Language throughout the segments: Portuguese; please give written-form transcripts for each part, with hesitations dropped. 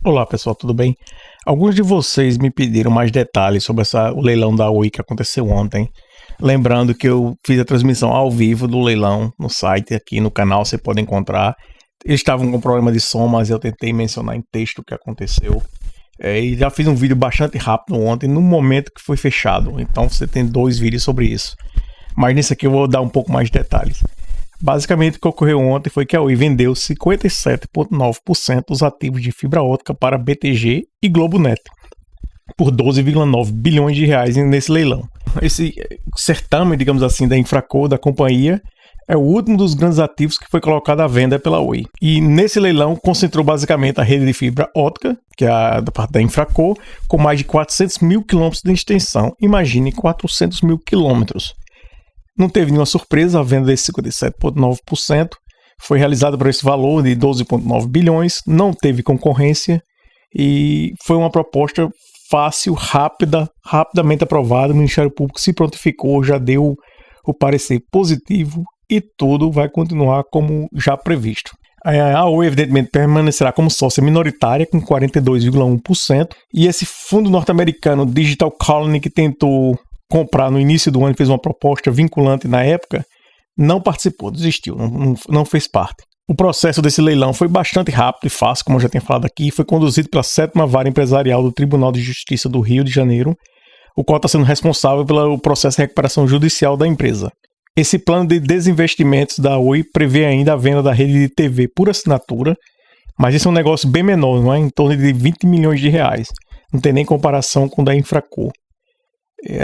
Olá pessoal, tudo bem? Alguns de vocês me pediram mais detalhes sobre o leilão da Oi que aconteceu ontem. Lembrando que eu fiz a transmissão ao vivo do leilão no site, aqui no canal você pode encontrar. Eles estavam com problema de som, mas eu tentei mencionar em texto o que aconteceu. E já fiz um vídeo bastante rápido ontem, no momento que foi fechado. Então você tem 2 vídeos sobre isso. Mas nesse aqui eu vou dar um pouco mais de detalhes. Basicamente, o que ocorreu ontem foi que a Oi vendeu 57,9% dos ativos de fibra ótica para BTG e GloboNet, por 12,9 bilhões de reais nesse leilão. Esse certame, digamos assim, da Infraco, da companhia, é o último dos grandes ativos que foi colocado à venda pela Oi. E nesse leilão concentrou basicamente a rede de fibra ótica, que é da parte da Infraco, com mais de 400 mil quilômetros de extensão. Imagine 400 mil quilômetros. Não teve nenhuma surpresa, a venda desse 57,9% foi realizada por esse valor de 12,9 bilhões, não teve concorrência e foi uma proposta fácil, rapidamente aprovada. O Ministério Público se prontificou, já deu o parecer positivo e tudo vai continuar como já previsto. A Oi, evidentemente, permanecerá como sócia minoritária com 42,1% e esse fundo norte-americano Digital Colony, que tentou comprar no início do ano, fez uma proposta vinculante na época, não participou, desistiu, não fez parte. O processo desse leilão foi bastante rápido e fácil, como eu já tenho falado aqui, foi conduzido pela 7ª Vara Empresarial do Tribunal de Justiça do Rio de Janeiro, o qual está sendo responsável pelo processo de recuperação judicial da empresa. Esse plano de desinvestimentos da Oi prevê ainda a venda da rede de TV por assinatura, mas isso é um negócio bem menor, não é? Em torno de 20 milhões de reais. Não tem nem comparação com o da Infraco.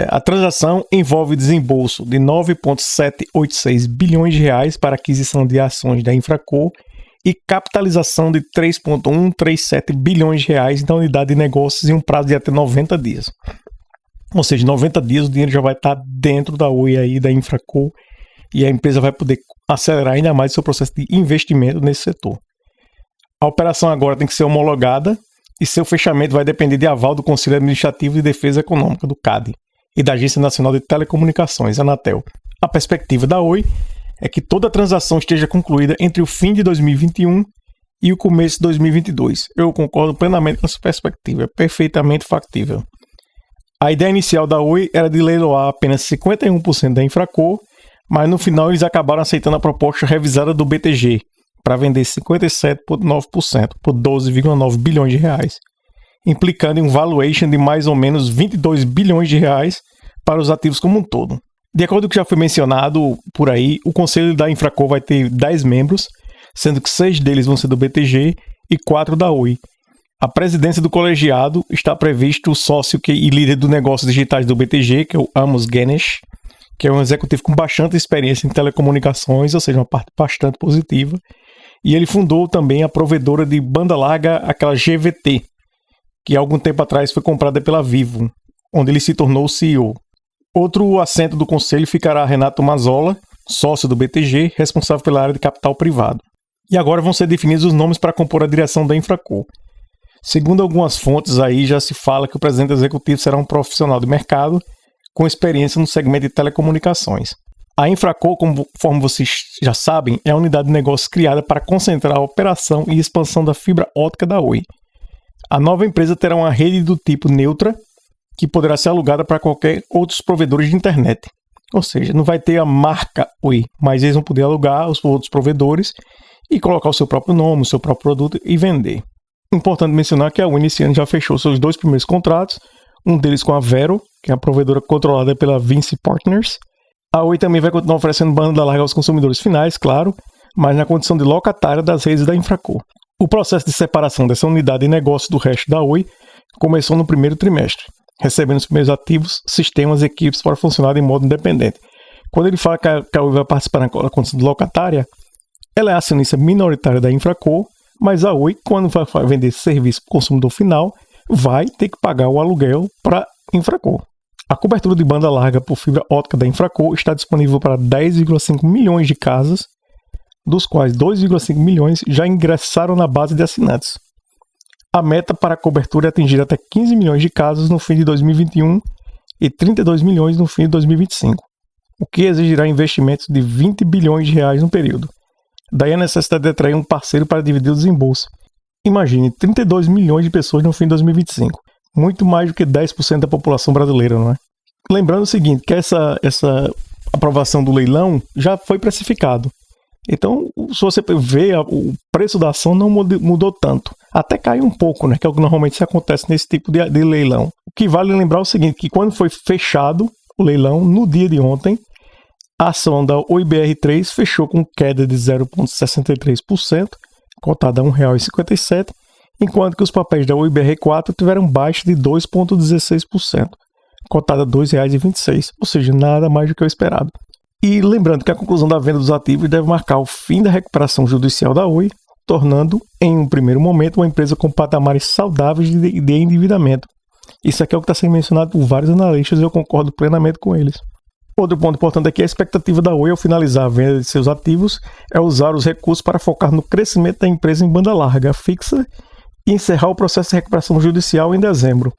A transação envolve desembolso de 9,786 bilhões de reais para aquisição de ações da Infraco e capitalização de 3,137 bilhões de reais na unidade de negócios em um prazo de até 90 dias. Ou seja, em 90 dias o dinheiro já vai estar dentro da Oi aí, da Infraco, e a empresa vai poder acelerar ainda mais o seu processo de investimento nesse setor. A operação agora tem que ser homologada e seu fechamento vai depender de aval do Conselho Administrativo de Defesa Econômica, do CADE, e da Agência Nacional de Telecomunicações, Anatel. A perspectiva da Oi é que toda a transação esteja concluída entre o fim de 2021 e o começo de 2022. Eu concordo plenamente com essa perspectiva, é perfeitamente factível. A ideia inicial da Oi era de leiloar apenas 51% da Infraco, mas no final eles acabaram aceitando a proposta revisada do BTG, para vender 57,9% por 12,9 bilhões de reais, implicando em um valuation de mais ou menos 22 bilhões de reais para os ativos como um todo. De acordo com o que já foi mencionado por aí, o conselho da Infraco vai ter 10 membros, sendo que 6 deles vão ser do BTG e 4 da Oi. A presidência do colegiado está previsto o sócio e líder do negócios digitais do BTG, que é o Amos Ganesh, que é um executivo com bastante experiência em telecomunicações, ou seja, uma parte bastante positiva. E ele fundou também a provedora de banda larga, aquela GVT, que há algum tempo atrás foi comprada pela Vivo, onde ele se tornou o CEO. Outro assento do conselho ficará Renato Mazzola, sócio do BTG, responsável pela área de capital privado. E agora vão ser definidos os nomes para compor a direção da Infraco. Segundo algumas fontes aí, já se fala que o presidente executivo será um profissional de mercado com experiência no segmento de telecomunicações. A Infraco, conforme vocês já sabem, é a unidade de negócios criada para concentrar a operação e expansão da fibra ótica da Oi. A nova empresa terá uma rede do tipo neutra, que poderá ser alugada para qualquer outros provedores de internet. Ou seja, não vai ter a marca Oi, mas eles vão poder alugar os outros provedores e colocar o seu próprio nome, o seu próprio produto e vender. Importante mencionar que a Oi esse ano já fechou seus 2 primeiros contratos, um deles com a Vero, que é a provedora controlada pela Vinci Partners. A Oi também vai continuar oferecendo banda larga aos consumidores finais, claro, mas na condição de locatária das redes da Infraco. O processo de separação dessa unidade de negócio do resto da Oi começou no primeiro trimestre, recebendo os primeiros ativos, sistemas e equipes para funcionar de modo independente. Quando ele fala que a Oi vai participar na condição de locatária, ela é acionista minoritária da Infraco, mas a Oi, quando vai vender serviço para o consumidor final, vai ter que pagar o aluguel para a Infraco. A cobertura de banda larga por fibra ótica da Infraco está disponível para 10,5 milhões de casas, dos quais 2,5 milhões já ingressaram na base de assinantes. A meta para a cobertura é atingir até 15 milhões de casas no fim de 2021 e 32 milhões no fim de 2025, o que exigirá investimentos de 20 bilhões de reais no período. Daí a necessidade de atrair um parceiro para dividir o desembolso. Imagine, 32 milhões de pessoas no fim de 2025. Muito mais do que 10% da população brasileira, não é? Lembrando o seguinte, que essa aprovação do leilão já foi precificado. Então, se você vê, o preço da ação não mudou tanto. Até caiu um pouco, né? Que é o que normalmente acontece nesse tipo de leilão. O que vale lembrar é o seguinte, que quando foi fechado o leilão, no dia de ontem, a ação da OIBR3 fechou com queda de 0,63%, cotada a R$ 1,57, enquanto que os papéis da OIBR4 tiveram baixa de 2,16%, cotada a R$ 2,26, ou seja, nada mais do que o esperado. E lembrando que a conclusão da venda dos ativos deve marcar o fim da recuperação judicial da Oi, tornando, em um primeiro momento, uma empresa com patamares saudáveis de endividamento. Isso aqui é o que está sendo mencionado por vários analistas e eu concordo plenamente com eles. Outro ponto importante aqui é a expectativa da Oi ao finalizar a venda de seus ativos é usar os recursos para focar no crescimento da empresa em banda larga fixa e encerrar o processo de recuperação judicial em dezembro.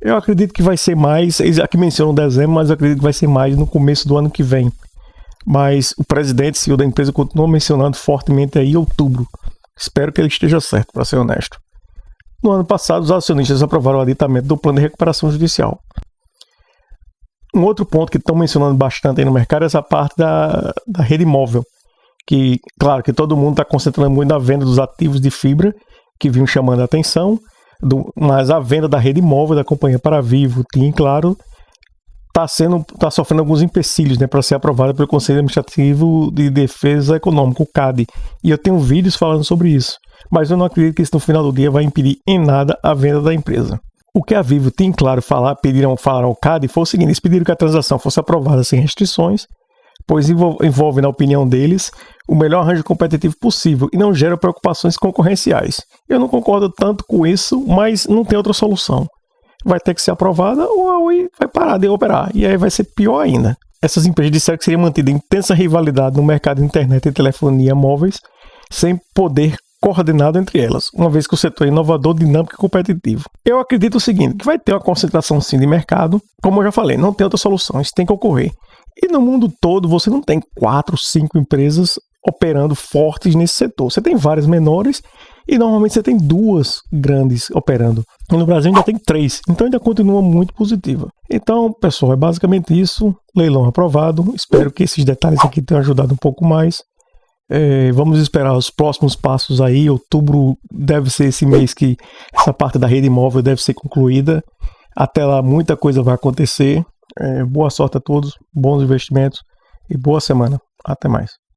Eu acredito que vai ser mais, aqui mencionam dezembro, mas eu acredito que vai ser mais no começo do ano que vem. Mas o presidente e CEO da empresa continua mencionando fortemente aí outubro. Espero que ele esteja certo, para ser honesto. No ano passado, os acionistas aprovaram o aditamento do plano de recuperação judicial. Um outro ponto que estão mencionando bastante aí no mercado é essa parte da rede móvel. Que, claro, que todo mundo está concentrando muito na venda dos ativos de fibra, que vinham chamando a atenção, mas a venda da rede móvel da companhia Paravivo, TIM, claro, está sofrendo alguns empecilhos, né, para ser aprovada pelo Conselho Administrativo de Defesa Econômica, o CADE. E eu tenho vídeos falando sobre isso. Mas eu não acredito que isso no final do dia vai impedir em nada a venda da empresa. O que a Vivo tem, claro, falaram ao CADE foi o seguinte: eles pediram que a transação fosse aprovada sem restrições, pois envolve, na opinião deles, o melhor arranjo competitivo possível e não gera preocupações concorrenciais. Eu não concordo tanto com isso, mas não tem outra solução. Vai ter que ser aprovada ou a Oi vai parar de operar. E aí vai ser pior ainda. Essas empresas disseram que seria mantida intensa rivalidade no mercado de internet e telefonia móveis, sem poder coordenado entre elas, uma vez que o setor é inovador, dinâmico e competitivo. Eu acredito o seguinte, que vai ter uma concentração sim de mercado, como eu já falei, não tem outra solução, isso tem que ocorrer. E no mundo todo você não tem 4, 5 empresas operando fortes nesse setor. Você tem várias menores e normalmente você tem 2 grandes operando. E no Brasil ainda tem 3, então ainda continua muito positiva. Então, pessoal, é basicamente isso. Leilão aprovado. Espero que esses detalhes aqui tenham ajudado um pouco mais. Vamos esperar os próximos passos aí. Outubro deve ser esse mês que essa parte da rede móvel deve ser concluída. Até lá muita coisa vai acontecer. Boa sorte a todos, bons investimentos e boa semana. Até mais.